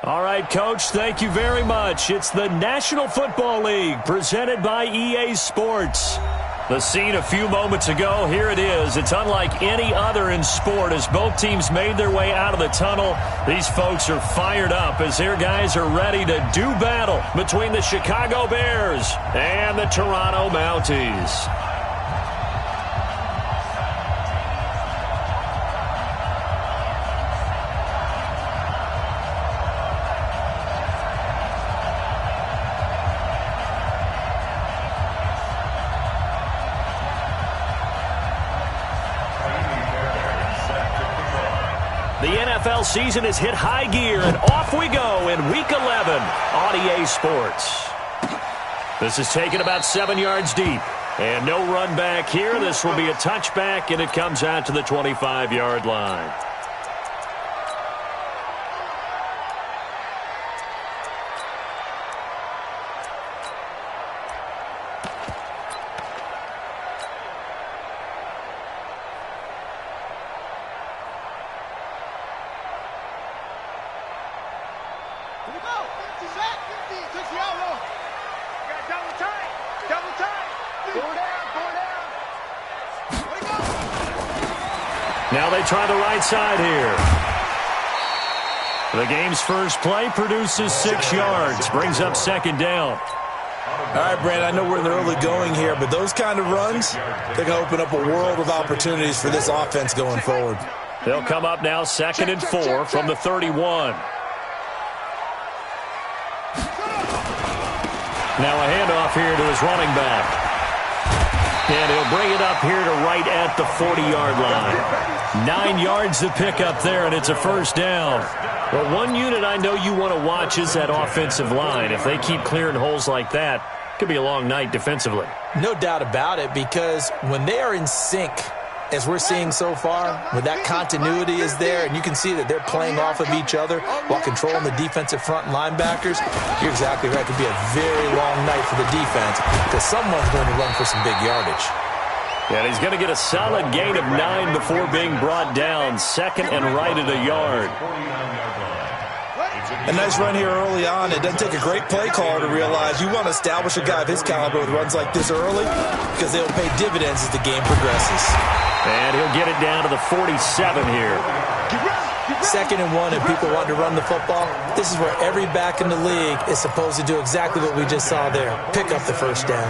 All right, Coach, thank you very much. It's the National Football League presented by EA Sports. The scene a few moments ago, here it is. It's unlike any other in sport as both teams made their way out of the tunnel. These folks are fired up as their guys are ready to do battle between the Chicago Bears and the Toronto Mounties. The NFL season has hit high gear, and off we go in Week 11 on EA Sports. This is taken about 7 yards deep, and no run back here. This will be a touchback, and it comes out to the 25-yard line. Now they try the right side here. The game's first play produces 6 yards, brings up second down. All right, Brandon, I know we're in the early going here, but those kind of runs, they're going to open up a world of opportunities for this offense going forward. They'll come up now 2nd and 4 from the 31. Now a handoff here to his running back. And he'll bring it up here to right at the 40-yard line. 9 yards to pick up there, and it's a first down. Well, one unit I know you want to watch is that offensive line. If they keep clearing holes like that, it could be a long night defensively. No doubt about it, because when they are in sync, as we're seeing so far, when that continuity is there, and you can see that they're playing off of each other while controlling the defensive front linebackers, you're exactly right. It could be a very long night for the defense because someone's going to run for some big yardage. And he's going to get a solid gain of 9 before being brought down. 2nd and right at a yard. A nice run here early on. It doesn't take a great play caller to realize you want to establish a guy of his caliber with runs like this early because they'll pay dividends as the game progresses. And he'll get it down to the 47 here. 2nd and 1, and people want to run the football. This is where every back in the league is supposed to do exactly what we just saw there. Pick up the first down.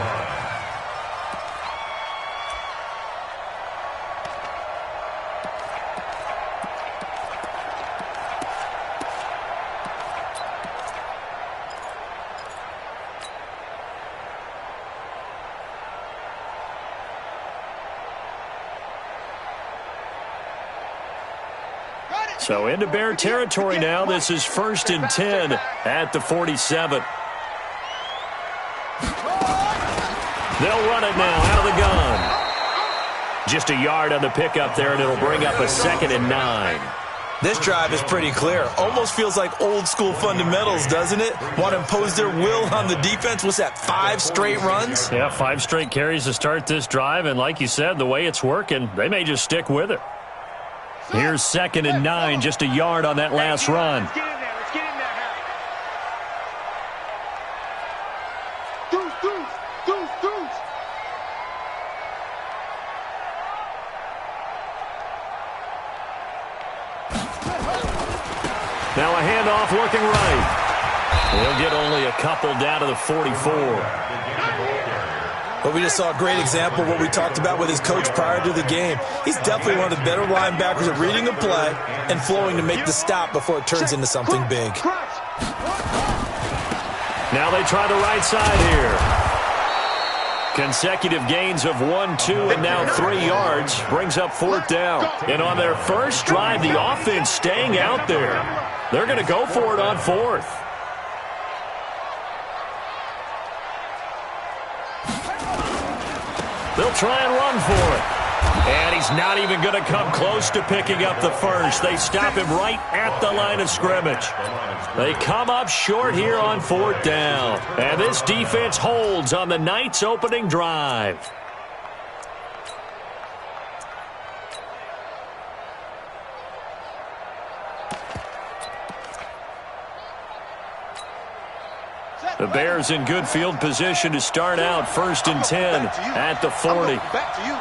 So into Bear territory now. This is 1st and 10 at the 47. They'll run it now out of the gun. Just a yard on the pickup there, and it'll bring up a 2nd and 9. This drive is pretty clear. Almost feels like old school fundamentals, doesn't it? Want to impose their will on the defense. What's that, 5 straight runs? Yeah, 5 straight carries to start this drive, and like you said, the way it's working, they may just stick with it. Here's 2nd and 9, just a yard on that last run. Let's get in there, Harry. Deuce. Now a handoff looking right. He'll get only a couple down to the 44. But we just saw a great example of what we talked about with his coach prior to the game. He's definitely one of the better linebackers at reading a play and flowing to make the stop before it turns into something big. Now they try the right side here. Consecutive gains of 1, 2, and now 3 yards brings up 4th down. And on their first drive, the offense staying out there. They're going to go for it on 4th. They'll try and run for it. And he's not even going to come close to picking up the first. They stop him right at the line of scrimmage. They come up short here on 4th down. And this defense holds on the night's opening drive. The Bears in good field position to start out 1st and 10 at the 40. Back to you.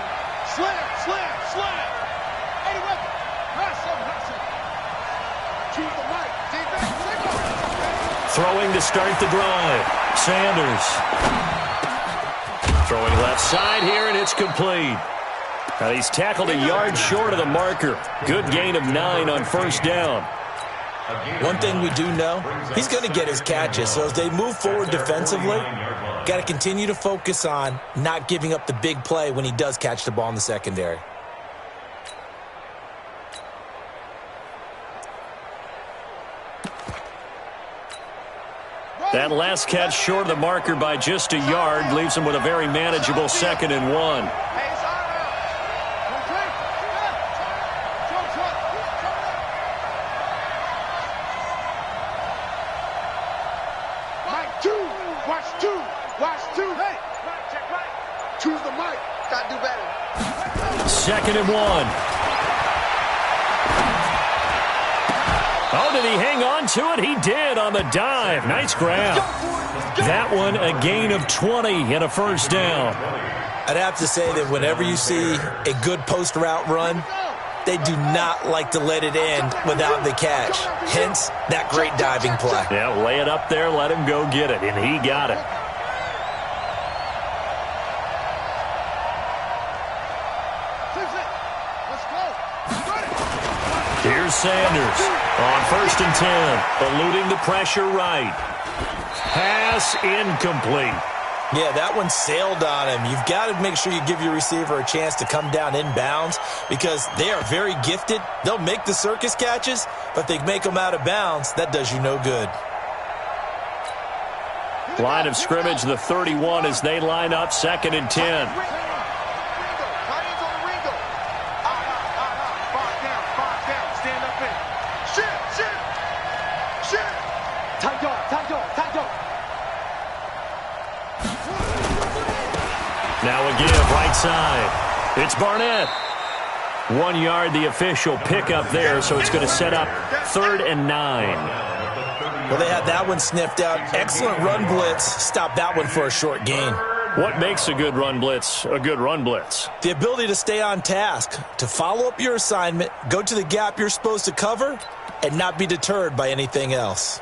Slam, slam, slam. Eddie Weber. Hustle, hustle. Choose the right. Defense. Throwing to start the drive. Sanders. Throwing left side here, and it's complete. Now he's tackled a yard short of the marker. Good gain of 9 on 1st down. One thing we do know, he's going to get his catches. So as they move forward defensively, got to continue to focus on not giving up the big play when he does catch the ball in the secondary. That last catch short of the marker by just a yard leaves him with a very manageable 2nd and 1. Choose the mic. Got to do better. 2nd and 1. Oh, did he hang on to it? He did on the dive. Nice grab. That one a gain of 20 and a 1st down. I'd have to say that whenever you see a good post route run, they do not like to let it end without the catch. Hence, that great diving play. Yeah, lay it up there, let him go get it, and he got it. Here's Sanders on 1st and 10, eluding the pressure right. Pass incomplete. Yeah, that one sailed on him. You've got to make sure you give your receiver a chance to come down inbounds because they are very gifted. They'll make the circus catches, but they make them out of bounds. That does you no good. Line of scrimmage, the 31 as they line up 2nd and 10. Now a give right side. It's Barnett. 1 yard, the official pickup there, so it's going to set up 3rd and 9. Well, they had that one sniffed out. Excellent run blitz. Stop that one for a short gain. What makes a good run blitz a good run blitz? The ability to stay on task, to follow up your assignment, go to the gap you're supposed to cover, and not be deterred by anything else.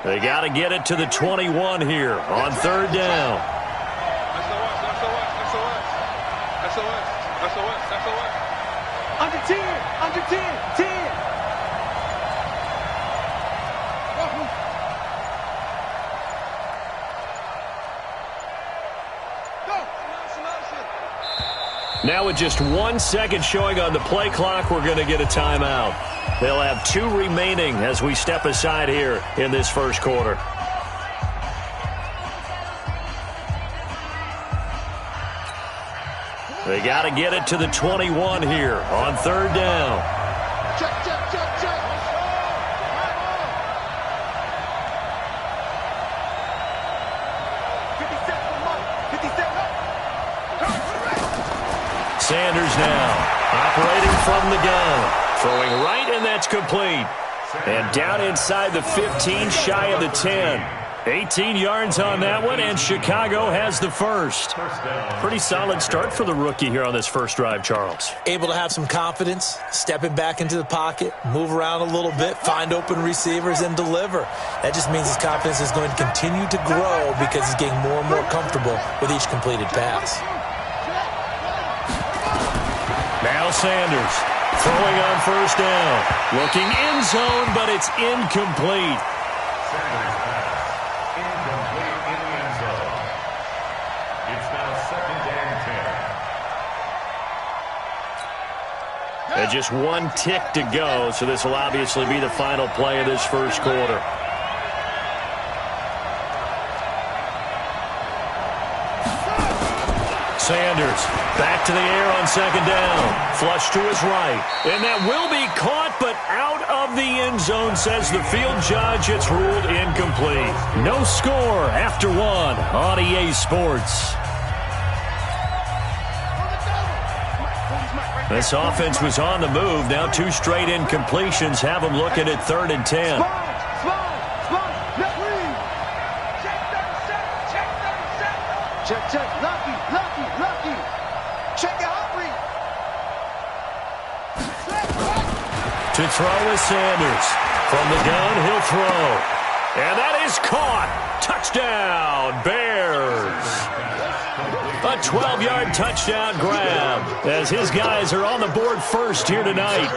They got to get it to the 21 here on 3rd down. Under 10, under 10, 10. Now with just 1 second showing on the play clock, we're going to get a timeout. They'll have 2 remaining as we step aside here in this 1st quarter. They got to get it to the 21 here on 3rd down. Check, check, check, check. 57. Sanders now operating from the gun. Throwing right, and that's complete. And down inside the 15, shy of the 10. 18 yards on that one, and Chicago has the first. Pretty solid start for the rookie here on this first drive, Charles. Able to have some confidence, stepping back into the pocket, move around a little bit, find open receivers, and deliver. That just means his confidence is going to continue to grow because he's getting more and more comfortable with each completed pass. Now Sanders throwing on 1st down. Looking end zone, but it's incomplete. And just 1 tick to go, so this will obviously be the final play of this 1st quarter. Sanders back to the air on 2nd down. Flush to his right. And that will be caught, but out of the end zone, says the field judge. It's ruled incomplete. No score after 1 on EA Sports. This offense was on the move. Now 2 straight incompletions have them looking at 3rd and 10. Check. Lucky. Check it out, Reed. To throw is Sanders. From the gun, he'll throw. And that is caught. Touchdown, Bears. A 12-yard touchdown grab as his guys are on the board first here tonight.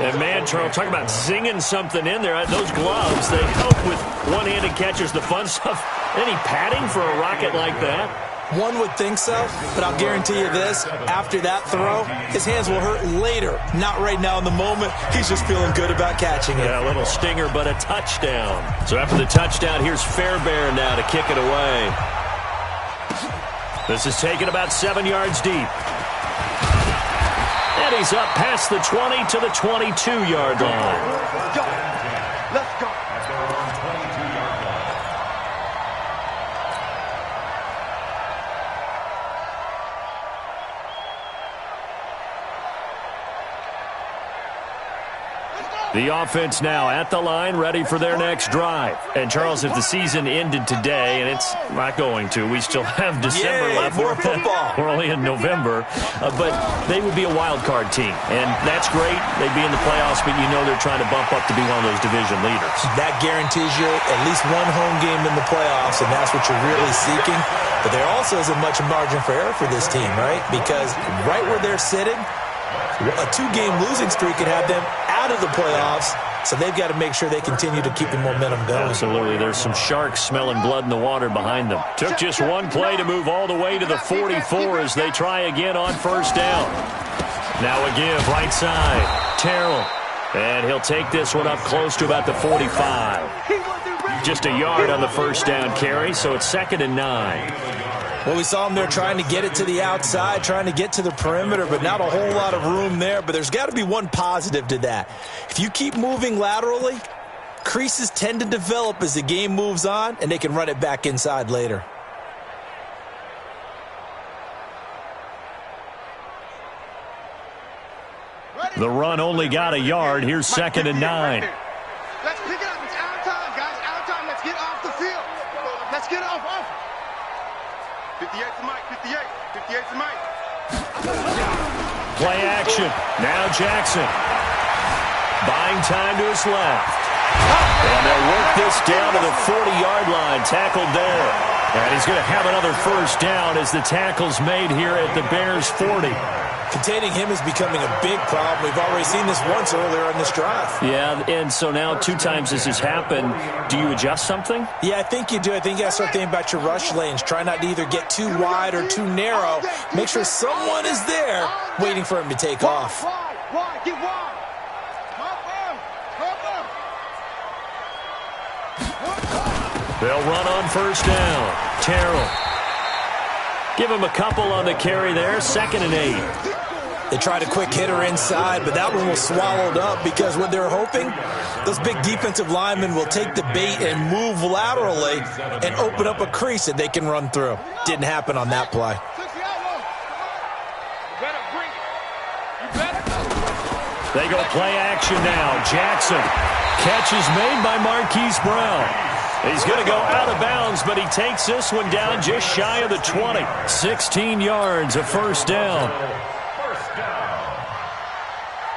And, man, Charles, talk about zinging something in there. Those gloves, they help with one-handed catches, the fun stuff. Any padding for a rocket like that? One would think so, but I'll guarantee you this. After that throw, his hands will hurt later. Not right now in the moment. He's just feeling good about catching it. Yeah, a little stinger, but a touchdown. So after the touchdown, here's Fairbairn now to kick it away. This is taken about 7 yards deep. And he's up past the 20 to the 22-yard line. Let's go. The offense now at the line, ready for their next drive. And, Charles, if the season ended today, and it's not going to, we still have December left. More football. We're only in November. But they would be a wild card team. And that's great. They'd be in the playoffs, but you know they're trying to bump up to be one of those division leaders. That guarantees you at least one home game in the playoffs, and that's what you're really seeking. But there also isn't much margin for error for this team, right? Because right where they're sitting, a 2-game losing streak could have them out of the playoffs, so they've got to make sure they continue to keep the momentum going. Absolutely. There's some sharks smelling blood in the water behind them. Took just one play to move all the way to the 44 as they try again on first down. Now a give right side. Terrell. And he'll take this one up close to about the 45. Just a yard on the first down carry, so it's 2nd and 9. Well, we saw him there trying to get it to the outside, trying to get to the perimeter, but not a whole lot of room there. But there's got to be one positive to that. If you keep moving laterally, creases tend to develop as the game moves on, and they can run it back inside later. The run only got a yard. Here's 2nd and 9. Let's pick it up. It's out of time, guys. Out of time. Let's get off the field. Let's get off. 58 to Mike. 58 to Mike. Play action. Now Jackson. Buying time to his left. And they'll work this down to the 40-yard line. Tackled there. And he's going to have another first down as the tackle's made here at the Bears' 40. Containing him is becoming a big problem. We've already seen this once earlier in this drive. Yeah, and so now 2 times this has happened. Do you adjust something? Yeah, I think you do. I think you got to start thinking about your rush lanes. Try not to either get too wide or too narrow. Make sure someone is there waiting for him to take off. Wide. Get wide. They'll run on first down. Terrell. Give him a couple on the carry there. 2nd and 8. They tried a quick hitter inside, but that one was swallowed up because what they're hoping, those big defensive linemen will take the bait and move laterally and open up a crease that they can run through. Didn't happen on that play. They go play action now. Jackson. Catch is made by Marquise Brown. He's going to go out of bounds, but he takes this one down just shy of the 20. 16 yards, a first down.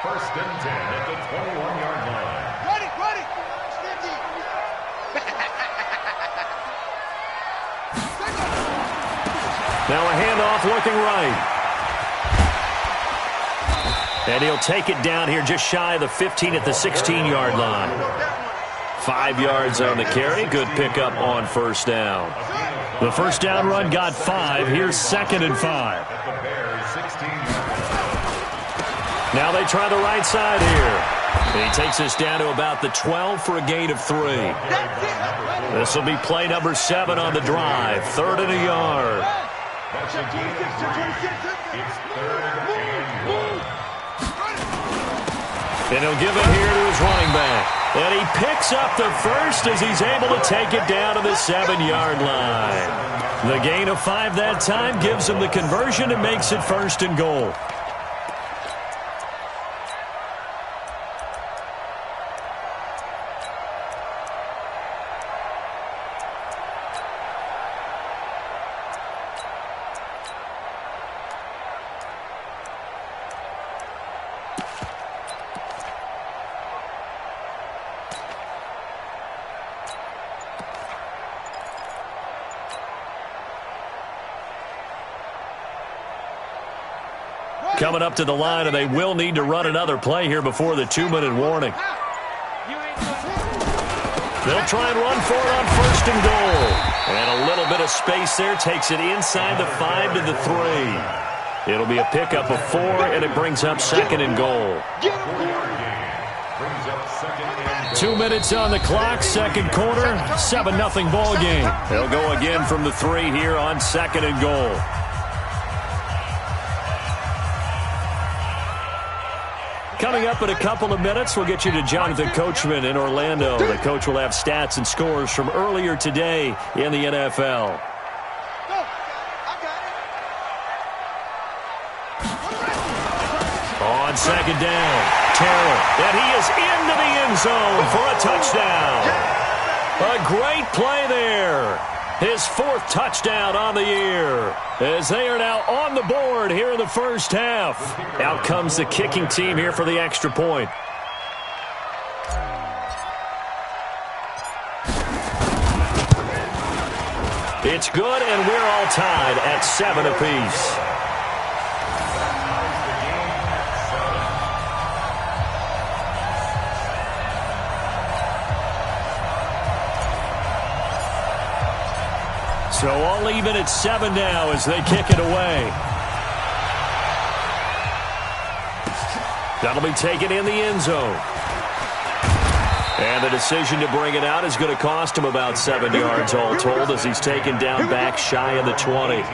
First and 10 at the 21-yard line. Ready. Now a handoff looking right. And he'll take it down here just shy of the 15 at the 16-yard line. 5 yards on the carry. Good pickup on first down. The first down run got 5. Here's 2nd and 5. Now they try the right side here. And he takes us down to about the 12 for a gain of 3. This will be play number 7 on the drive. 3rd and a yard. And he'll give it here to his running back. And he picks up the first as he's able to take it down to the 7-yard line. The gain of 5 that time gives him the conversion and makes it 1st and goal. Coming up to the line, and they will need to run another play here before the 2-minute warning. They'll try and run for it on 1st and goal. And a little bit of space there takes it inside the 5 to the 3. It'll be a pickup of 4, and it brings up 2nd and goal. 2 minutes on the clock, 2nd quarter, 7-0 ball game. They'll go again from the 3 here on 2nd and goal. Coming up in a couple of minutes, we'll get you to Jonathan Coachman in Orlando. The coach will have stats and scores from earlier today in the NFL. On 2nd down, Taylor, and he is into the end zone for a touchdown. A great play there. His 4th touchdown on the year, as they are now on the board here in the first half. Out comes the kicking team here for the extra point. It's good, and we're all tied at 7 apiece. So all even at 7 now as they kick it away. That'll be taken in the end zone. And the decision to bring it out is going to cost him about 7 yards all told as he's taken down back shy of the 20.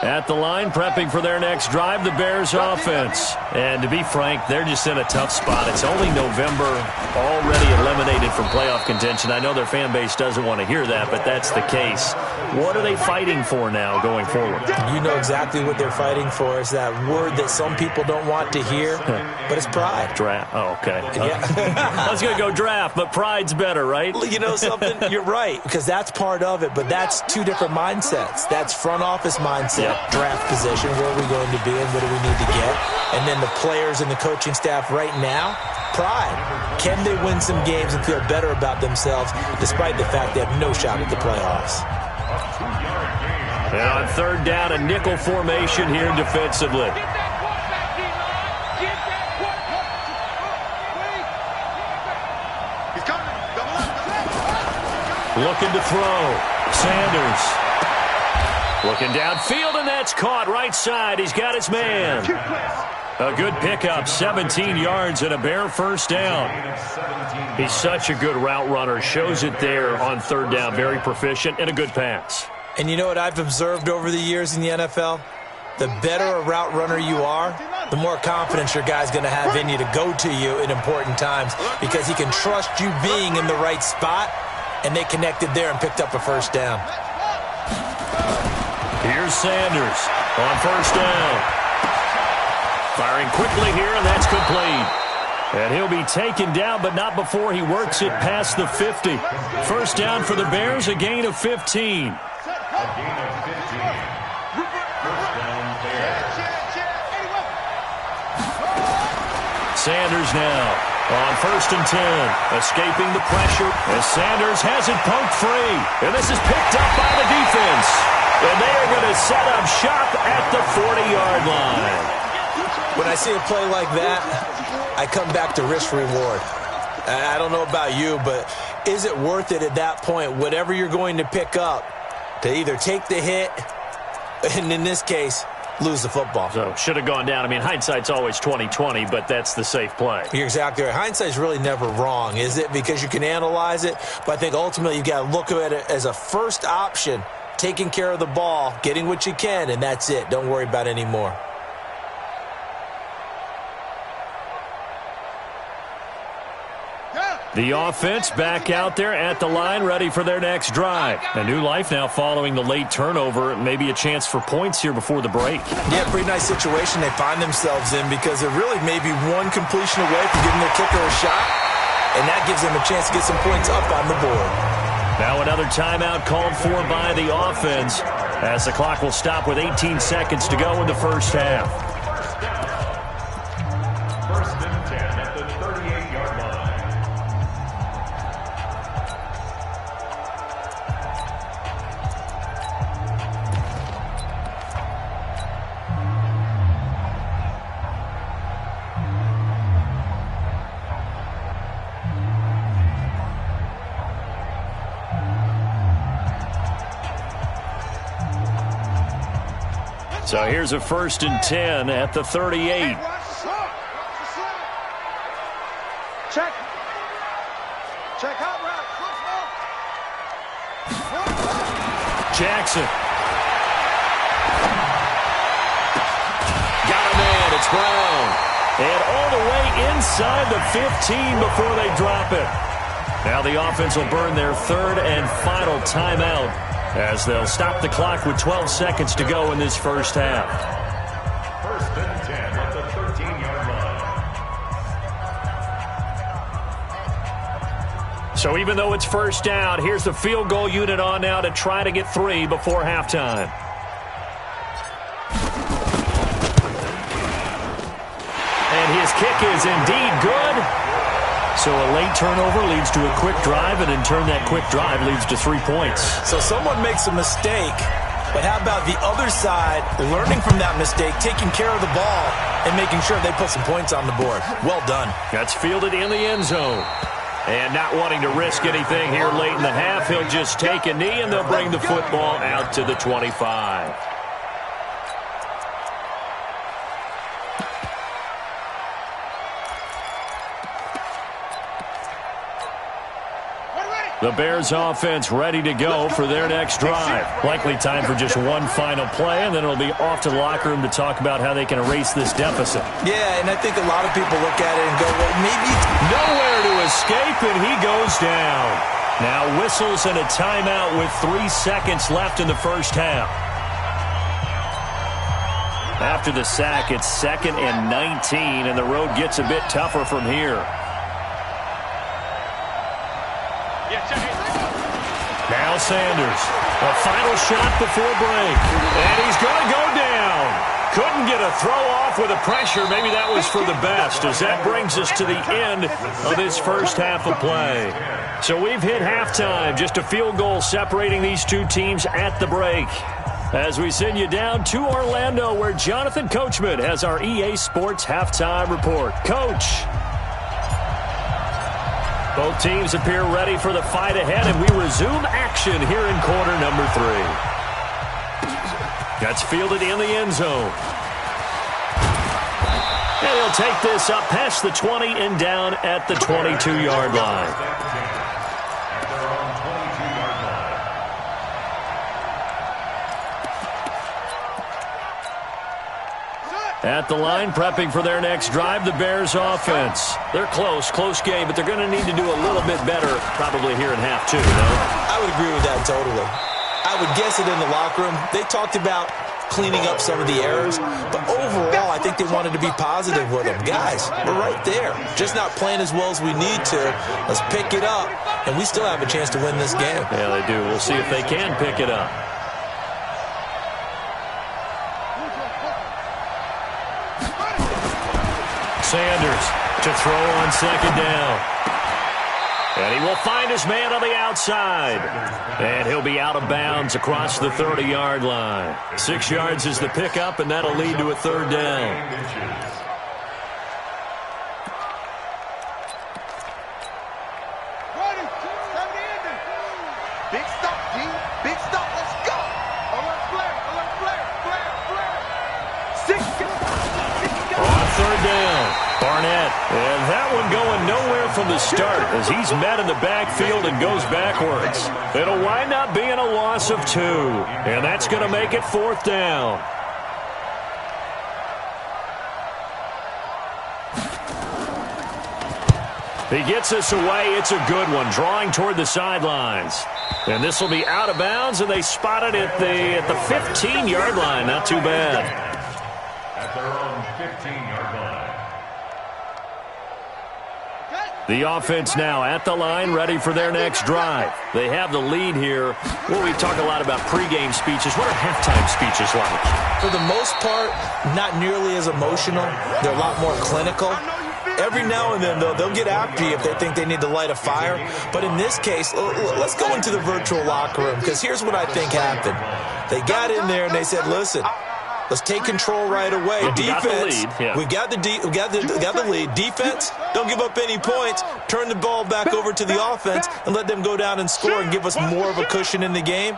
At the line, prepping for their next drive, the Bears offense. And to be frank, they're just in a tough spot. It's only November, already eliminated from playoff contention. I know their fan base doesn't want to hear that, but that's the case. What are they fighting for now going forward? You know exactly what they're fighting for. Is that word that some people don't want to hear, but it's pride. Draft. Oh, okay. Yeah. I was going to go draft, but pride's better, right? You know something? You're right, because that's part of it, but that's 2 different mindsets. That's front office mindset. Yep. Draft position, where are we going to be and what do we need to get? And then the players and the coaching staff right now, pride. Can they win some games and feel better about themselves despite the fact they have no shot at the playoffs? And on 3rd down, a nickel formation here defensively. Looking to throw. Sanders. Looking downfield, and that's caught right side. He's got his man. A good pickup, 17 yards and a Bear 1st down. He's such a good route runner. Shows it there on 3rd down. Very proficient and a good pass. And you know what I've observed over the years in the NFL? The better a route runner you are, the more confidence your guy's going to have in you to go to you in important times because he can trust you being in the right spot, and they connected there and picked up a 1st down. Here's Sanders on 1st down. Firing quickly here, and that's complete. And he'll be taken down, but not before he works it past the 50. 1st down for the Bears, a gain of 15. Sanders now on 1st and 10. Escaping the pressure as Sanders has it poked free. And this is picked up by the defense. And they are going to set up shop at the 40-yard line. When I see a play like that, I come back to risk-reward. I don't know about you, but is it worth it at that point, whatever you're going to pick up, to either take the hit, and in this case, lose the football? So, should have gone down. I mean, hindsight's always 20/20, but that's the safe play. You're exactly right. Hindsight's really never wrong, is it? Because you can analyze it, but I think ultimately you've got to look at it as a first option, taking care of the ball, getting what you can, and that's it. Don't worry about any more. The offense back out there at the line, ready for their next drive. A new life now following the late turnover. Maybe a chance for points here before the break. Yeah, pretty nice situation they find themselves in because they're really maybe one completion away from giving their kicker a shot, and that gives them a chance to get some points up on the board. Now another timeout called for by the offense as the clock will stop with 18 seconds to go in the first half. 1st and 10 at the 38-yard line. So here's a 1st and 10 at the 38. Check. Check out right. Jackson. Got a man. It's Brown. And all the way inside the 15 before they drop it. Now the offense will burn their 3rd and final timeout as they'll stop the clock with 12 seconds to go in this first half. 1st and 10 at the 13-yard line. So even though it's first down, here's the field goal unit on now to try to get 3 before halftime. And his kick is indeed good. So a late turnover leads to a quick drive, and in turn that quick drive leads to 3 points. So someone makes a mistake, but how about the other side learning from that mistake, taking care of the ball, and making sure they put some points on the board? Well done. That's fielded in the end zone. And not wanting to risk anything here late in the half, he'll just take a knee, and they'll bring the football out to the 25. The Bears offense ready to go for their next drive. Likely time for just one final play, and then it'll be off to the locker room to talk about how they can erase this deficit. Yeah, and I think a lot of people look at it and go, well, maybe. Nowhere to escape, and he goes down. Now whistles and a timeout with 3 seconds left in the first half. After the sack, it's 2nd and 19, and the road gets a bit tougher from here. Now Sanders, a final shot before break, and he's going to go down. Couldn't get a throw off with the pressure. Maybe that was for the best, as that brings us to the end of this first half of play. So we've hit halftime, just a field goal separating these two teams at the break. As we send you down to Orlando, where Jonathan Coachman has our EA Sports halftime report. Coach. Both teams appear ready for the fight ahead, and we resume action here in quarter number 3. That's fielded in the end zone. And he'll take this up past the 20 and down at the 22-yard line. At the line, prepping for their next drive, the Bears offense. They're close game, but they're going to need to do a little bit better probably here in half 2, no? I would agree with that totally. I would guess it in the locker room. They talked about cleaning up some of the errors, but overall, I think they wanted to be positive with them. Guys, we're right there. Just not playing as well as we need to. Let's pick it up, and we still have a chance to win this game. Yeah, they do. We'll see if they can pick it up. Sanders to throw on 2nd down. And he will find his man on the outside. And he'll be out of bounds across the 30-yard line. 6 yards is the pickup, and that'll lead to a 3rd down. Big stop, D. Big stop. Let's go. Alert flare. On 3rd down, Barnett. And that one going nowhere from the start as he's met in the backfield and goes backwards. It'll wind up being a loss of 2. And that's going to make it 4th down. He gets us away. It's a good one, drawing toward the sidelines. And this will be out of bounds, and they spot it at the 15-yard line. Not too bad. At their own 15-yard line. The offense now at the line, ready for their next drive. They have the lead here. Well, we talk a lot about pregame speeches. What are halftime speeches like? For the most part, not nearly as emotional. They're a lot more clinical. Every now and then, they'll get after you if they think they need to light a fire. But in this case, let's go into the virtual locker room, because here's what I think happened. They got in there and they said, listen, let's take control right away. Defense, we got the lead. Defense, don't give up any points. Turn the ball back over to the offense and let them go down and score and give us more of a cushion in the game.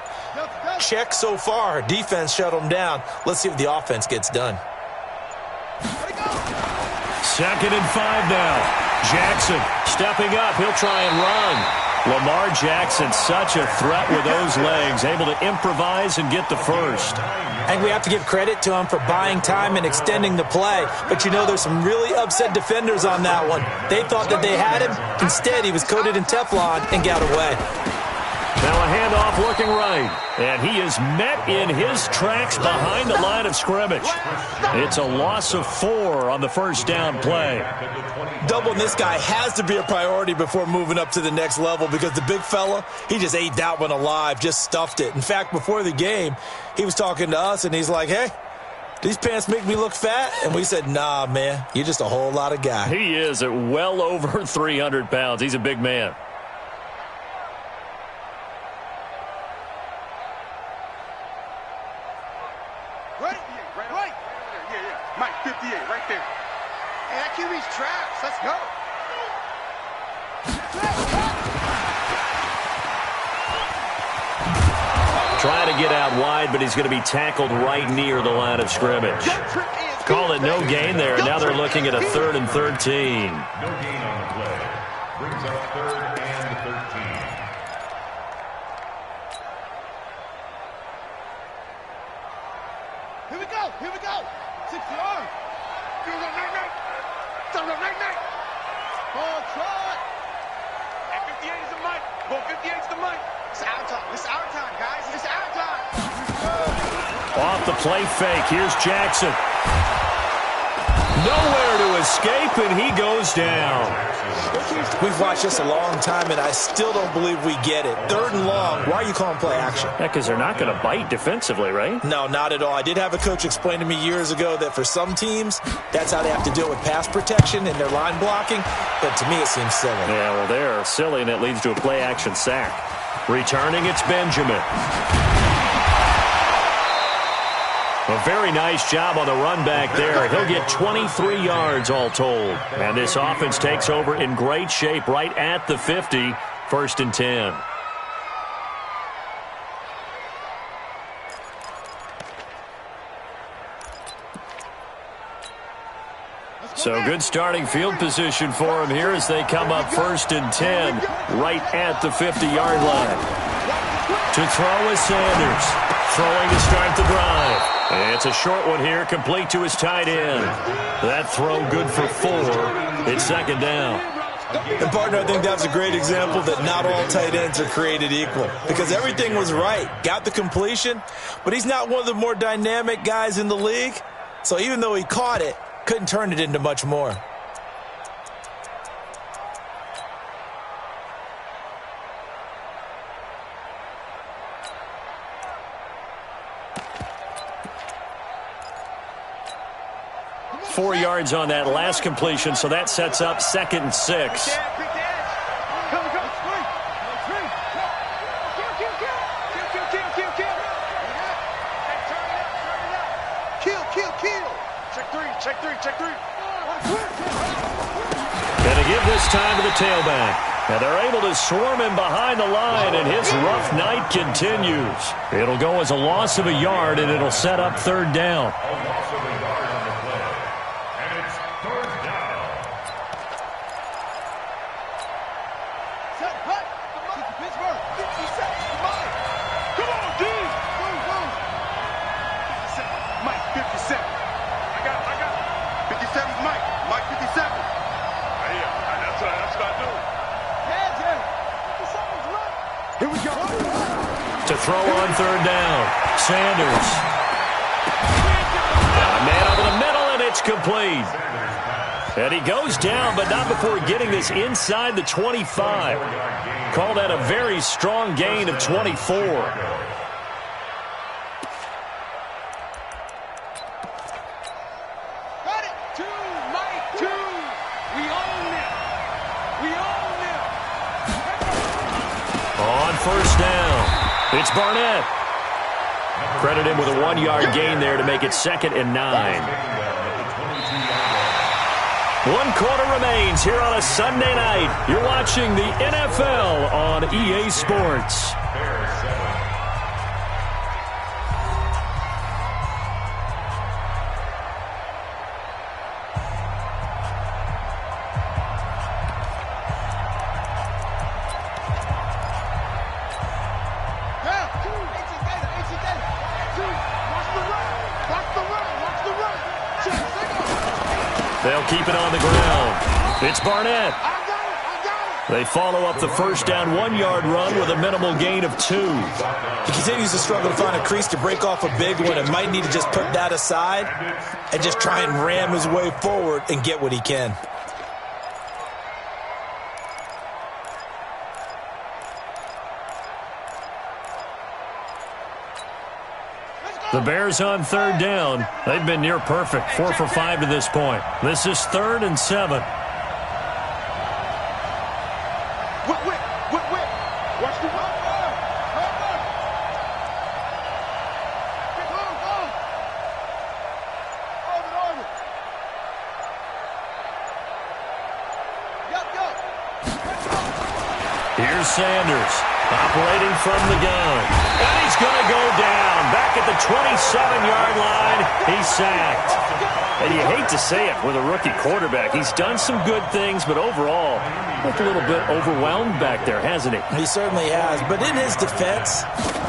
check so far. Defense shut them down. Let's see if the offense gets done. 2nd and 5 now. Jackson stepping up. He'll try and run. Lamar Jackson, such a threat with those legs, able to improvise and get the first. I think we have to give credit to him for buying time and extending the play. But, you know, there's some really upset defenders on that one. They thought that they had him. Instead, he was coated in Teflon and got away. Now a handoff looking right. And he is met in his tracks behind the line of scrimmage. It's a loss of 4 on the first down play. Doubling this guy has to be a priority before moving up to the next level because the big fella, he just ate that one alive, just stuffed it. In fact, before the game, he was talking to us, and he's like, hey, these pants make me look fat? And we said, nah, man, you're just a whole lot of guy. He is at well over 300 pounds. He's a big man. Right. Yeah. Mike, 58, right there. Hey, that QB's traps. Let's go. Trying to get out wide, but he's going to be tackled right near the line of scrimmage. Call it no gain there, and now they're looking at a 3rd and 13. No gain on the play. Brings up 3rd and 13. Here we go. 60 yards. Ball trot. And 58 is the mic. Ball 58 is the mic. It's our time, guys. It's our time. Off the play fake. Here's Jackson. Nowhere to escape, and he goes down. We've watched this a long time, and I still don't believe we get it. 3rd and long. Why are you calling play action? Yeah, because they're not going to bite defensively, right? No, not at all. I did have a coach explain to me years ago that for some teams, that's how they have to deal with pass protection and their line blocking. But to me, it seems silly. Yeah, well, they're silly, and it leads to a play-action sack. Returning, it's Benjamin. A very nice job on the run back there. He'll get 23 yards all told. And this offense takes over in great shape right at the 50, 1st and 10. So good starting field position for him here as they come up 1st and 10 right at the 50-yard line. To throw is Sanders. Throwing to start the drive. And it's a short one here, complete to his tight end. That throw good for 4. It's 2nd down. And, partner, I think that's a great example that not all tight ends are created equal because everything was right. Got the completion, but he's not one of the more dynamic guys in the league. So even though he caught it, couldn't turn it into much more. Four yards on that last completion, so that sets up 2nd and 6. Check three. Gonna give this time to the tailback. And they're able to swarm him behind the line, and his rough night continues. It'll go as a loss of a yard, and it'll set up 3rd down. To throw on 3rd down. Sanders. A man over the middle, and it's complete. And he goes down, but not before getting this inside the 25. Call that a very strong gain of 24. On 1st down. It's Barnett. Credit him with a 1-yard gain there to make it 2nd and 9. 1 quarter remains here on a Sunday night. You're watching the NFL on EA Sports. They'll keep it on the ground. It's Barnett. They follow up the first down 1-yard run with a minimal gain of 2. He continues to struggle to find a crease to break off a big one and might need to just put that aside and just try and ram his way forward and get what he can. The Bears on third down. They've been near perfect, 4 for 5 to this point. This is 3rd and 7. Watch the run. Here's Sanders operating from the gun. And he's going to go down. Back at the 27-yard line, he's sacked. And you hate to say it with a rookie quarterback. He's done some good things, but overall, looked a little bit overwhelmed back there, hasn't he? He certainly has. But in his defense,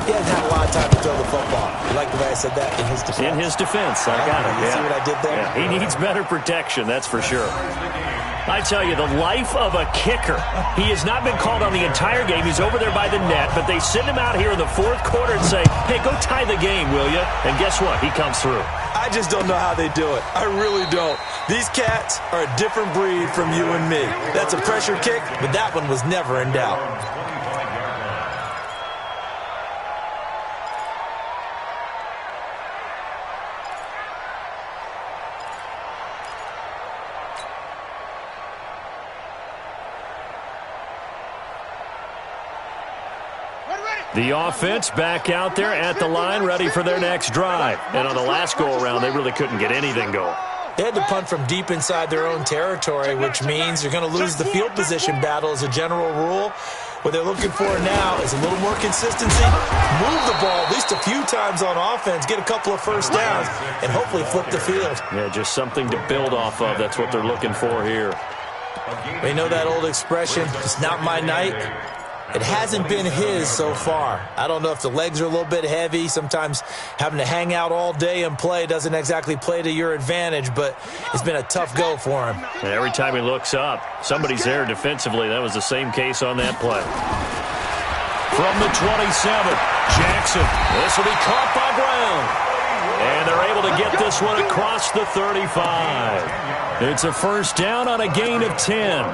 he hasn't had a lot of time to throw the football. You like the way I said that? In his defense. In his defense. I got it. You see what I did there? Yeah, he needs better protection, that's for sure. I tell you, the life of a kicker. He has not been called on the entire game. He's over there by the net, but they send him out here in the fourth quarter and say, hey, go tie the game, will you? And guess what? He comes through. I just don't know how they do it. I really don't. These cats are a different breed from you and me. That's a pressure kick, but that one was never in doubt. The offense back out there at the line, ready for their next drive. And on the last go-around, they really couldn't get anything going. They had to punt from deep inside their own territory, which means you're going to lose the field position battle as a general rule. What they're looking for now is a little more consistency, move the ball at least a few times on offense, get a couple of first downs, and hopefully flip the field. Yeah, just something to build off of. That's what they're looking for here. We know that old expression, it's not my night. It hasn't been his so far. I don't know if the legs are a little bit heavy. Sometimes having to hang out all day and play doesn't exactly play to your advantage, but it's been a tough go for him. And every time he looks up, somebody's there defensively. That was the same case on that play. From the 27, Jackson. This will be caught by Brown. And they're able to get this one across the 35. It's a first down on a gain of 10.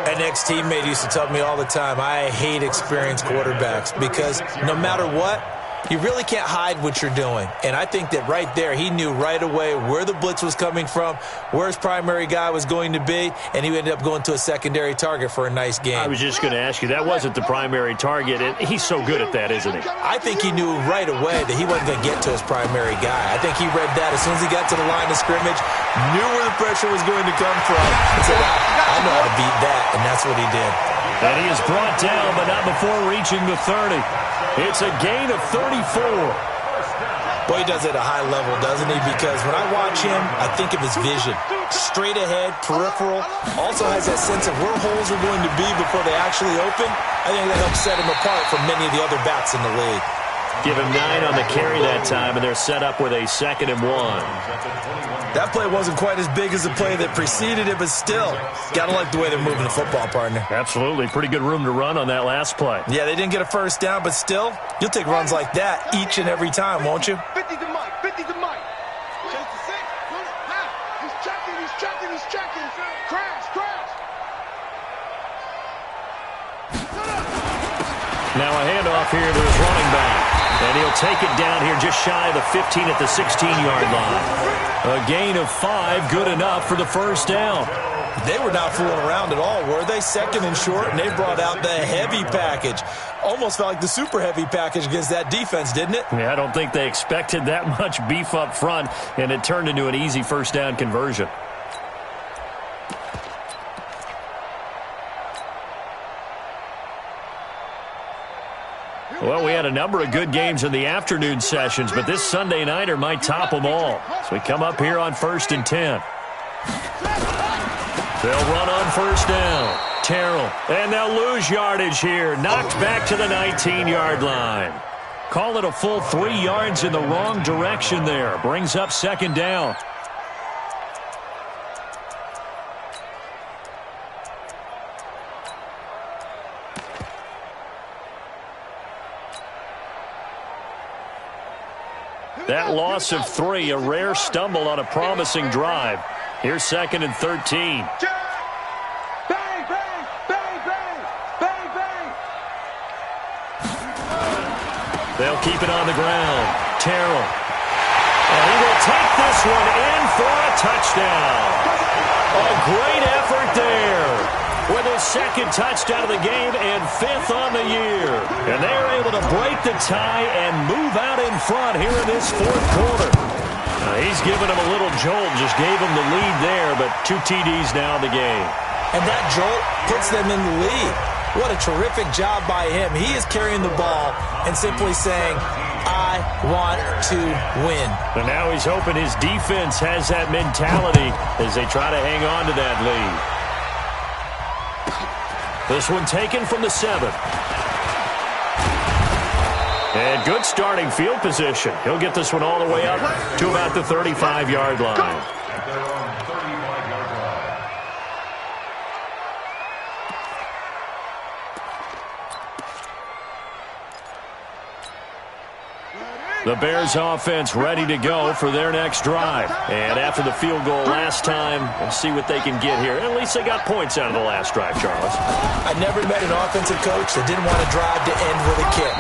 An ex-teammate used to tell me all the time, I hate experienced quarterbacks because no matter what, you really can't hide what you're doing. And I think that right there, he knew right away where the blitz was coming from, where his primary guy was going to be, and he ended up going to a secondary target for a nice game. I was just going to ask you, that wasn't the primary target. He's so good at that, isn't he? I think he knew right away that he wasn't going to get to his primary guy. I think he read that as soon as he got to the line of scrimmage, knew where the pressure was going to come from, and said, I know how to beat that, and that's what he did. And he is brought down, but not before reaching the 30. It's a gain of 34. Boy, he does it at a high level, doesn't he? Because when I watch him, I think of his vision. Straight ahead, peripheral. Also has that sense of where holes are going to be before they actually open. I think that helps set him apart from many of the other backs in the league. Give him 9 on the carry that time, and they're set up with a 2nd and 1. That play wasn't quite as big as the play that preceded it, but still, got to like the way they're moving the football, partner. Absolutely. Pretty good room to run on that last play. Yeah, they didn't get a first down, but still, you'll take runs like that each and every time, won't you? 50 to Mike, 50 to Mike. Chase the 6, run it, now. He's checking. Crash. Now a handoff here to his running back. And he'll take it down here just shy of the 15 at the 16-yard line. A gain of 5, good enough for the first down. They were not fooling around at all, were they? 2nd and short, and they brought out the heavy package. Almost felt like the super heavy package against that defense, didn't it? Yeah, I don't think they expected that much beef up front, and it turned into an easy first down conversion. Well, we had a number of good games in the afternoon sessions, but this Sunday nighter might top them all. So we come up here on 1st and 10. They'll run on first down. Terrell, and they'll lose yardage here. Knocked back to the 19-yard line. Call it a full 3 yards in the wrong direction there. Brings up 2nd down. That loss of 3, a rare stumble on a promising drive. Here's 2nd and 13. Bang, bang, bang, bang, bang, bang. They'll keep it on the ground. Terrell. And he will take this one in for a touchdown. A great effort there. With his 2nd touchdown of the game and 5th on the year. And they're able to break the tie and move out in front here in this 4th quarter. He's given him a little jolt, just gave him the lead there, but 2 TDs now in the game. And that jolt puts them in the lead. What a terrific job by him. He is carrying the ball and simply saying, I want to win. And now he's hoping his defense has that mentality as they try to hang on to that lead. This one taken from the 7th. And good starting field position. He'll get this one all the way up to about the 35-yard line. At their own 35-yard line. The Bears offense ready to go for their next drive. And after the field goal last time, we'll see what they can get here. At least they got points out of the last drive, Charles. I never met an offensive coach that didn't want to drive to end with a kick.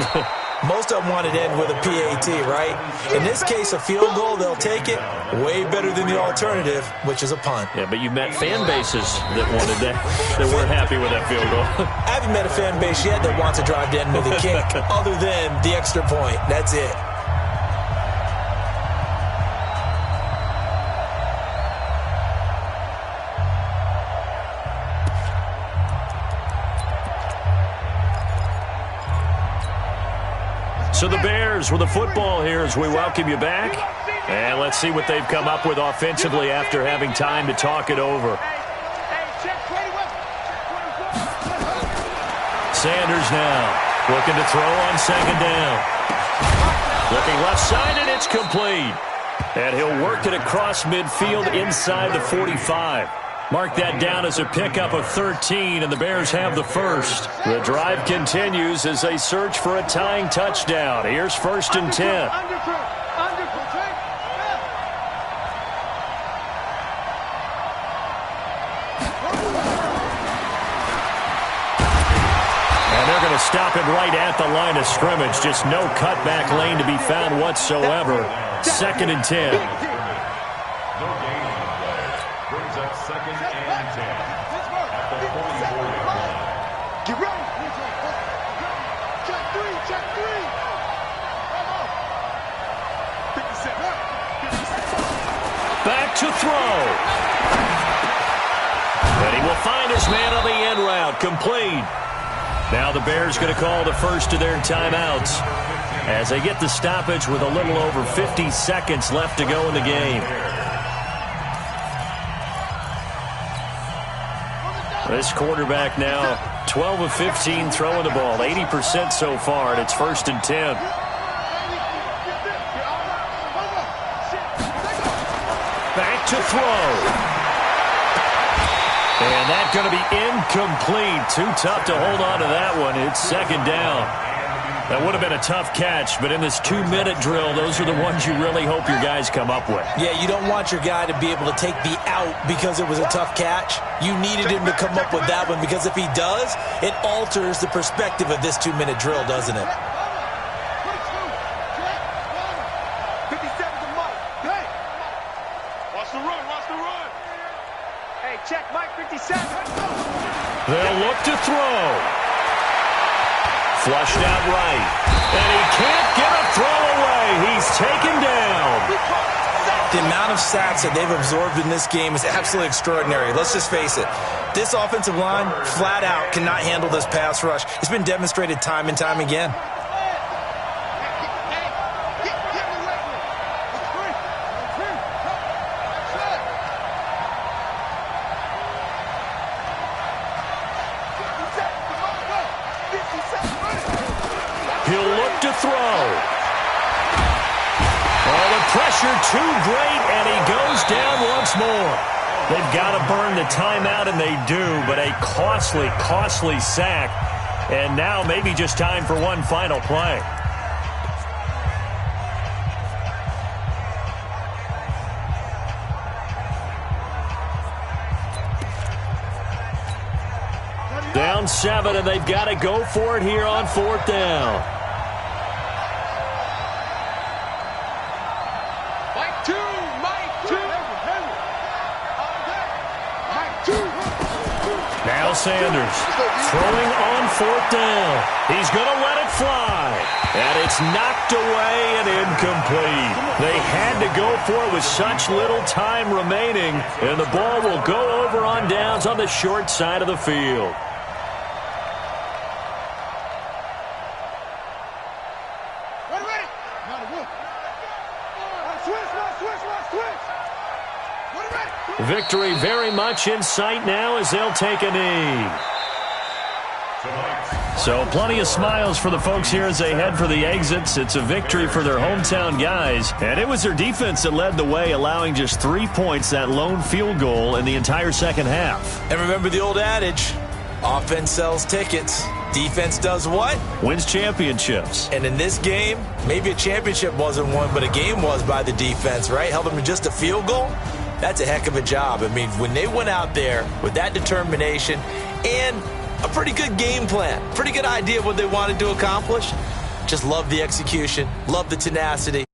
Most of them wanted to end with a PAT, right? In this case, a field goal, they'll take it. Way better than the alternative, which is a punt. Yeah, but you met fan bases that wanted that weren't happy with that field goal. I haven't met a fan base yet that wants to drive to end with a kick other than the extra point. That's it. So the Bears with the football here as we welcome you back. And let's see what they've come up with offensively after having time to talk it over. Sanders now looking to throw on 2nd down. Looking left side, and it's complete. And he'll work it across midfield inside the 45. Mark that down as a pickup of 13, and the Bears have the first. The drive continues as they search for a tying touchdown. Here's 1st and 10. And they're going to stop it right at the line of scrimmage. Just no cutback lane to be found whatsoever. 2nd and 10. Brings up 2nd and 10 at the 44-yard line. Get ready. Check 3, check 3. 57. Back to throw. And he will find his man on the end route. Complete. Now the Bears going to call the first of their timeouts as they get the stoppage with a little over 50 seconds left to go in the game. This quarterback now 12 of 15 throwing the ball, 80% so far, and it's 1st and 10. Back to throw. And that's going to be incomplete. Too tough to hold on to that one. It's 2nd down. That would have been a tough catch, but in this 2-minute drill, those are the ones you really hope your guys come up with. Yeah, you don't want your guy to be able to take the out because it was a tough catch. You needed him to come up with that one because if he does, it alters the perspective of this 2-minute drill, doesn't it? 57 to Mike. Hey. Watch the run, watch the run. Hey, check Mike 57. They'll look to throw. Flushed out right. And he can't get a throw away. He's taken down. The amount of sacks that they've absorbed in this game is absolutely extraordinary. Let's just face it. This offensive line, flat out, cannot handle this pass rush. It's been demonstrated time and time again. He'll look to throw. Oh, the pressure too great, and he goes down once more. They've got to burn the timeout, and they do, but a costly, costly sack. And now maybe just time for one final play. down 7, and they've got to go for it here on 4th down. Mike 2. Now Sanders throwing on 4th down. He's going to let it fly. And it's knocked away and incomplete. They had to go for it with such little time remaining. And the ball will go over on downs on the short side of the field. Ready. Victory very much in sight now as they'll take a knee. So plenty of smiles for the folks here as they head for the exits. It's a victory for their hometown guys. And it was their defense that led the way, allowing just 3 points, that lone field goal in the entire second half. And remember the old adage, offense sells tickets. Defense does what? Wins championships. And in this game, maybe a championship wasn't won, but a game was by the defense, right? Held them to just a field goal. That's a heck of a job. I mean, when they went out there with that determination and a pretty good game plan, pretty good idea of what they wanted to accomplish, just love the execution, love the tenacity.